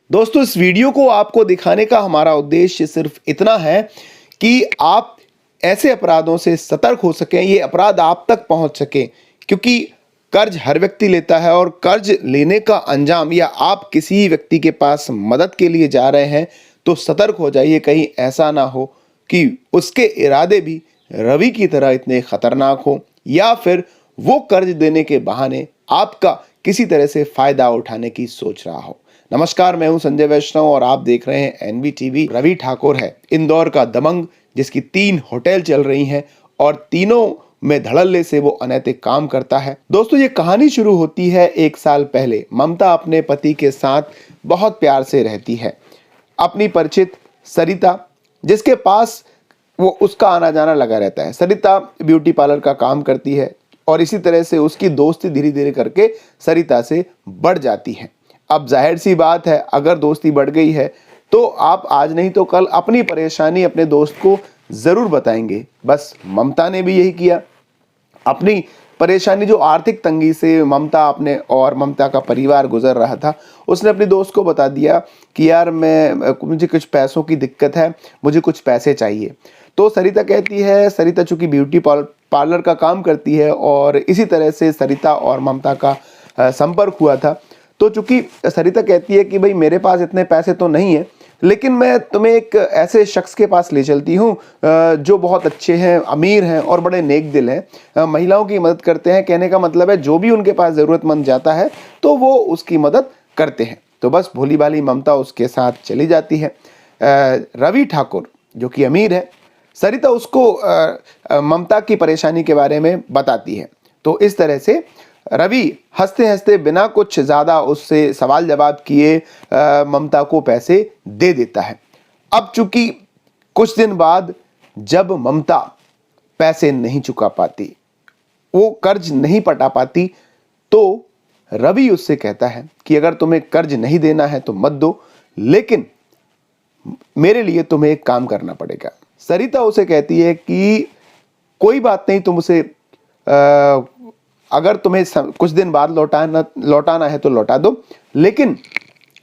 दोस्तों, इस वीडियो को आपको दिखाने का हमारा उद्देश्य सिर्फ इतना है कि आप ऐसे अपराधों से सतर्क हो सकें, ये अपराध आप तक पहुंच सके, क्योंकि कर्ज हर व्यक्ति लेता है और कर्ज लेने का अंजाम या आप किसी व्यक्ति के पास मदद के लिए जा रहे हैं तो सतर्क हो जाइए, कहीं ऐसा ना हो कि उसके इरादे भी रवि की तरह इतने खतरनाक हो या फिर वो कर्ज देने के बहाने आपका किसी तरह से फायदा उठाने की सोच रहा हो। नमस्कार, मैं हूं संजय वैष्णव और आप देख रहे हैं एनवीटीवी। रवि ठाकुर है इंदौर का दबंग, जिसकी 3 होटल चल रही हैं और तीनों में धड़ल्ले से वो अनैतिक काम करता है। दोस्तों, ये कहानी शुरू होती है 1 साल पहले। ममता अपने पति के साथ बहुत प्यार से रहती है। अपनी परिचित सरिता, जिसके पास वो उसका आना जाना लगा रहता है। सरिता ब्यूटी पार्लर का काम करती है और इसी तरह से उसकी दोस्ती धीरे धीरे करके सरिता से बढ़ जाती है। अब जाहिर सी बात है, अगर दोस्ती बढ़ गई है तो आप आज नहीं तो कल अपनी परेशानी अपने दोस्त को जरूर बताएंगे। बस ममता ने भी यही किया। अपनी परेशानी, जो आर्थिक तंगी से ममता अपने और ममता का परिवार गुजर रहा था, उसने अपनी दोस्त को बता दिया कि यार मुझे कुछ पैसों की दिक्कत है, मुझे कुछ पैसे चाहिए। तो सरिता कहती है, सरिता चूंकि ब्यूटी पार्लर का काम करती है और इसी तरह से सरिता और ममता का संपर्क हुआ था, तो चूंकि सरिता कहती है कि भाई मेरे पास इतने पैसे तो नहीं है, लेकिन मैं तुम्हें एक ऐसे शख्स के पास ले चलती हूँ जो बहुत अच्छे हैं, अमीर हैं और बड़े नेक दिल हैं, महिलाओं की मदद करते हैं। कहने का मतलब है, जो भी उनके पास ज़रूरतमंद जाता है तो वो उसकी मदद करते हैं। तो बस भोली भाली ममता उसके साथ चली जाती है। रवि ठाकुर जो कि अमीर है, सरिता उसको ममता की परेशानी के बारे में बताती है। तो इस तरह से रवि हंसते हंसते बिना कुछ ज़्यादा उससे सवाल जवाब किए ममता को पैसे दे देता है। अब चूंकि कुछ दिन बाद जब ममता पैसे नहीं चुका पाती, वो कर्ज नहीं पटा पाती, तो रवि उससे कहता है कि अगर तुम्हें कर्ज नहीं देना है तो मत दो, लेकिन मेरे लिए तुम्हें एक काम करना पड़ेगा। सरिता उसे कहती है कि कोई बात नहीं, तुम उसे अगर तुम्हें कुछ दिन बाद लौटाना है तो लौटा दो, लेकिन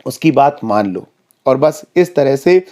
उसकी बात मान लो। और बस इस तरह से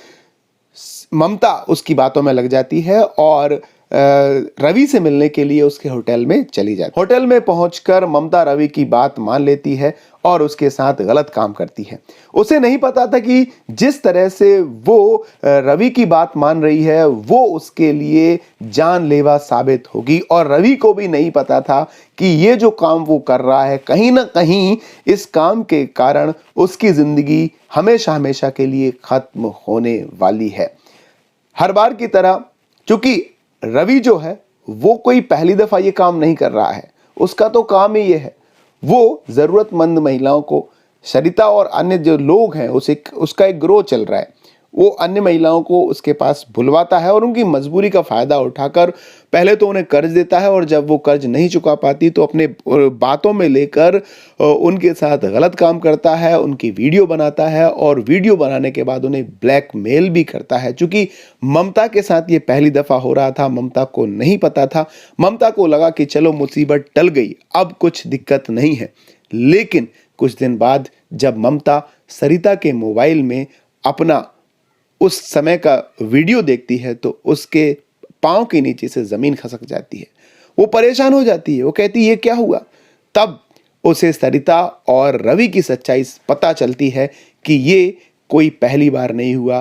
ममता उसकी बातों में लग जाती है और रवि से मिलने के लिए उसके होटल में चली जाती है। होटल में पहुंचकर ममता रवि की बात मान लेती है और उसके साथ गलत काम करती है। उसे नहीं पता था कि जिस तरह से वो रवि की बात मान रही है वो उसके लिए जानलेवा साबित होगी, और रवि को भी नहीं पता था कि ये जो काम वो कर रहा है, कहीं ना कहीं इस काम के कारण उसकी जिंदगी हमेशा हमेशा के लिए खत्म होने वाली है। हर बार की तरह, चूंकि रवि जो है वो कोई पहली दफा ये काम नहीं कर रहा है, उसका तो काम ही ये है, वो जरूरतमंद महिलाओं को, सरिता और अन्य जो लोग हैं, उसका एक ग्रोह चल रहा है, वो अन्य महिलाओं को उसके पास बुलवाता है और उनकी मजबूरी का फायदा उठाकर पहले तो उन्हें कर्ज देता है, और जब वो कर्ज नहीं चुका पाती तो अपने बातों में लेकर उनके साथ गलत काम करता है, उनकी वीडियो बनाता है और वीडियो बनाने के बाद उन्हें ब्लैकमेल भी करता है। क्योंकि ममता के साथ ये पहली दफा हो रहा था, ममता को नहीं पता था। ममता को लगा कि चलो मुसीबत टल गई, अब कुछ दिक्कत नहीं है। लेकिन कुछ दिन बाद जब ममता सरिता के मोबाइल में अपना उस समय का वीडियो देखती है तो उसके पांव के नीचे से जमीन खसक जाती है। वो परेशान हो जाती है, वो कहती है ये क्या हुआ। तब उसे सरिता और रवि की सच्चाई पता चलती है कि ये कोई पहली बार नहीं हुआ,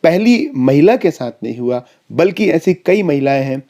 पहली महिला के साथ नहीं हुआ, बल्कि ऐसी कई महिलाएं हैं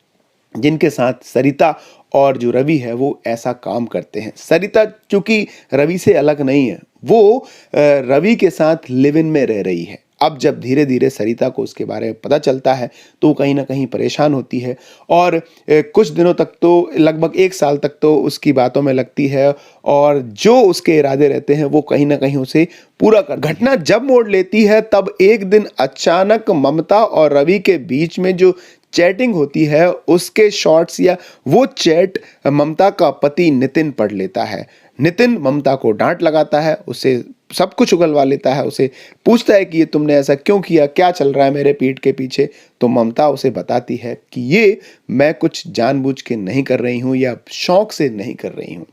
जिनके साथ सरिता और जो रवि है वो ऐसा काम करते हैं। सरिता चूंकि रवि से अलग नहीं है, वो रवि के साथ लिव इन में रह रही है। अब जब धीरे धीरे सरिता को उसके बारे में पता चलता है तो कहीं ना कहीं परेशान होती है और कुछ दिनों तक तो, लगभग 1 साल तक तो उसकी बातों में लगती है और जो उसके इरादे रहते हैं वो कहीं ना कहीं उसे पूरा कर। घटना जब मोड़ लेती है तब एक दिन अचानक ममता और रवि के बीच में जो चैटिंग होती है उसके शॉर्ट्स या वो चैट ममता का पति नितिन पढ़ लेता है। नितिन ममता को डांट लगाता है, उसे सब कुछ उगलवा लेता है, उसे पूछता है कि ये तुमने ऐसा क्यों किया, क्या चल रहा है मेरे पीठ के पीछे। तो ममता उसे बताती है कि ये मैं कुछ जानबूझ के नहीं कर रही हूँ या शौक से नहीं कर रही हूँ।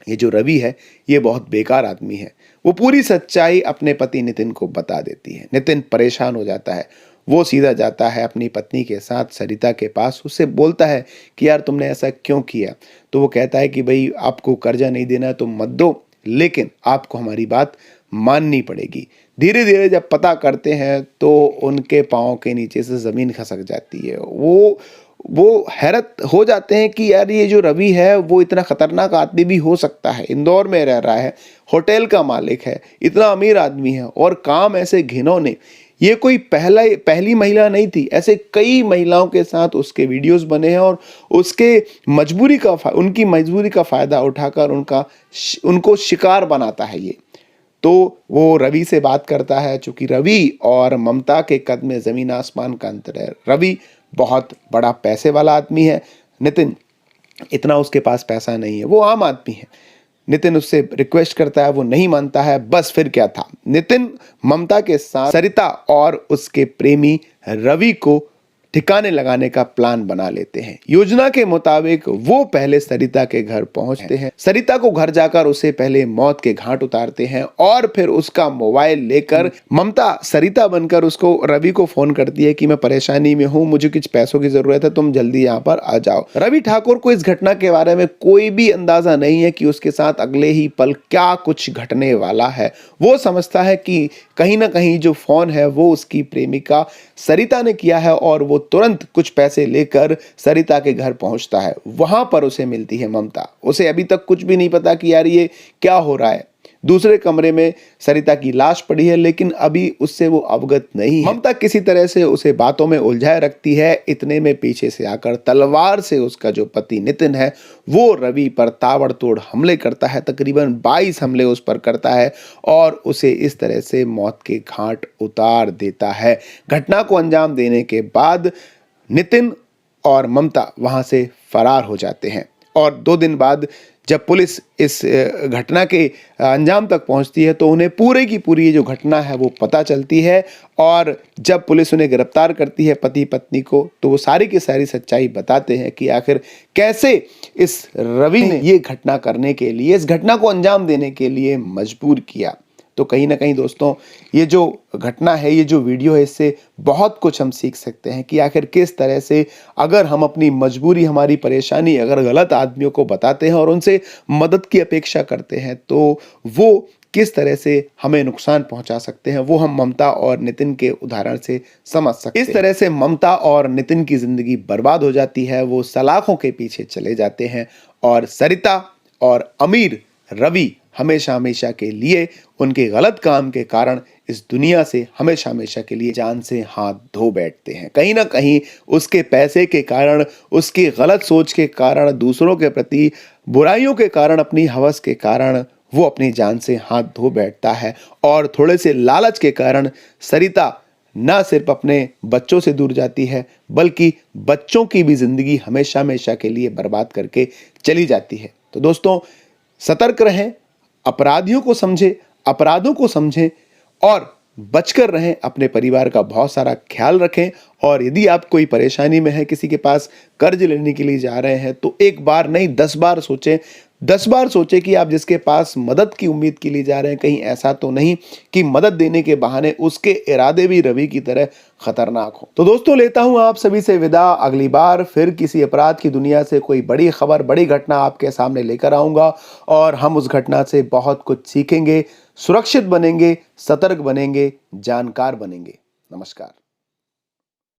ये जो रवि है ये बहुत बेकार आदमी है, वो पूरी सच्चाई अपने पति नितिन को बता देती है। नितिन परेशान हो जाता है। वो सीधा जाता है अपनी पत्नी के साथ सरिता के पास, उससे बोलता है कि यार तुमने ऐसा क्यों किया। तो वो कहता है कि भाई आपको कर्जा नहीं देना तो मत दो, लेकिन आपको हमारी बात माननी पड़ेगी। धीरे धीरे जब पता करते हैं तो उनके पाँव के नीचे से ज़मीन खसक जाती है। वो हैरत हो जाते हैं कि यार ये जो रवि है वो इतना खतरनाक आदमी भी हो सकता है। इंदौर में रह रहा है, होटल का मालिक है, इतना अमीर आदमी है और काम ऐसे घिनौने। ये कोई पहली महिला नहीं थी, ऐसे कई महिलाओं के साथ उसके वीडियोस बने हैं और उनकी मजबूरी का फ़ायदा उठाकर उनको शिकार बनाता है ये। तो वो रवि से बात करता है। चूंकि रवि और ममता के कद में ज़मीन आसमान का अंतर है। रवि बहुत बड़ा पैसे वाला आदमी है, नितिन इतना उसके पास पैसा नहीं है, वो आम आदमी है। नितिन उससे रिक्वेस्ट करता है, वो नहीं मानता है। बस फिर क्या था, नितिन ममता के साथ सरिता और उसके प्रेमी रवि को ठिकाने लगाने का प्लान बना लेते हैं। योजना के मुताबिक वो पहले सरिता के घर पहुंचते हैं। सरिता को घर जाकर उसे पहले मौत के घाट उतारते हैं और फिर उसका मोबाइल लेकर ममता सरिता बनकर उसको रवि को फोन करती है कि मैं परेशानी में हूं, मुझे कुछ पैसों की जरूरत है, तुम जल्दी यहाँ पर आ जाओ। रवि ठाकुर को इस घटना के बारे में कोई भी अंदाजा नहीं है कि उसके साथ अगले ही पल क्या कुछ घटने वाला है। वो समझता है कि कहीं ना कहीं जो फोन है वो उसकी प्रेमिका सरिता ने किया है और वो तुरंत कुछ पैसे लेकर सरिता के घर पहुंचता है। वहां पर उसे मिलती है ममता। उसे अभी तक कुछ भी नहीं पता कि यार ये क्या हो रहा है। दूसरे कमरे में सरिता की लाश पड़ी है, लेकिन अभी उससे वो अवगत नहीं है। ममता किसी तरह से उसे बातों में उलझाए रखती है। इतने में पीछे से आकर तलवार से उसका जो पति नितिन है वो रवि पर ताबड़तोड़ हमले करता है। तकरीबन 22 हमले उस पर करता है और उसे इस तरह से मौत के घाट उतार देता है। घटना को अंजाम देने के बाद नितिन और ममता वहां से फरार हो जाते हैं और 2 दिन बाद जब पुलिस इस घटना के अंजाम तक पहुंचती है तो उन्हें पूरे की पूरी जो घटना है वो पता चलती है। और जब पुलिस उन्हें गिरफ्तार करती है पति पत्नी को, तो वो सारी की सारी सच्चाई बताते हैं कि आखिर कैसे इस रवि ने ये घटना करने के लिए, इस घटना को अंजाम देने के लिए मजबूर किया। तो कहीं ना कहीं दोस्तों ये जो घटना है, ये जो वीडियो है, इससे बहुत कुछ हम सीख सकते हैं कि आखिर किस तरह से अगर हम अपनी मजबूरी, हमारी परेशानी अगर गलत आदमियों को बताते हैं और उनसे मदद की अपेक्षा करते हैं तो वो किस तरह से हमें नुकसान पहुंचा सकते हैं, वो हम ममता और नितिन के उदाहरण से समझ सकते हैं। इस तरह से ममता और नितिन की जिंदगी बर्बाद हो जाती है। वो सलाखों के पीछे चले जाते हैं और सरिता और अमीर रवि हमेशा हमेशा के लिए उनके गलत काम के कारण इस दुनिया से हमेशा हमेशा के लिए जान से हाथ धो बैठते हैं। कहीं ना कहीं उसके पैसे के कारण, उसकी गलत सोच के कारण, दूसरों के प्रति बुराइयों के कारण, अपनी हवस के कारण वो अपनी जान से हाथ धो बैठता है। और थोड़े से लालच के कारण सरिता ना सिर्फ अपने बच्चों से दूर जाती है बल्कि बच्चों की भी जिंदगी हमेशा हमेशा के लिए बर्बाद करके चली जाती है। तो दोस्तों सतर्क रहें, अपराधियों को समझें, अपराधों को समझें और बचकर रहें। अपने परिवार का बहुत सारा ख्याल रखें। और यदि आप कोई परेशानी में है, किसी के पास कर्ज लेने के लिए जा रहे हैं, तो एक बार नहीं 10 बार सोचें। 10 बार सोचें कि आप जिसके पास मदद की उम्मीद के लिए जा रहे हैं, कहीं ऐसा तो नहीं कि मदद देने के बहाने उसके इरादे भी रवि की तरह खतरनाक हो। तो दोस्तों लेता हूं आप सभी से विदा। अगली बार फिर किसी अपराध की दुनिया से कोई बड़ी खबर, बड़ी घटना आपके सामने लेकर आऊंगा और हम उस घटना से बहुत कुछ सीखेंगे, सुरक्षित बनेंगे, सतर्क बनेंगे, जानकार बनेंगे। नमस्कार।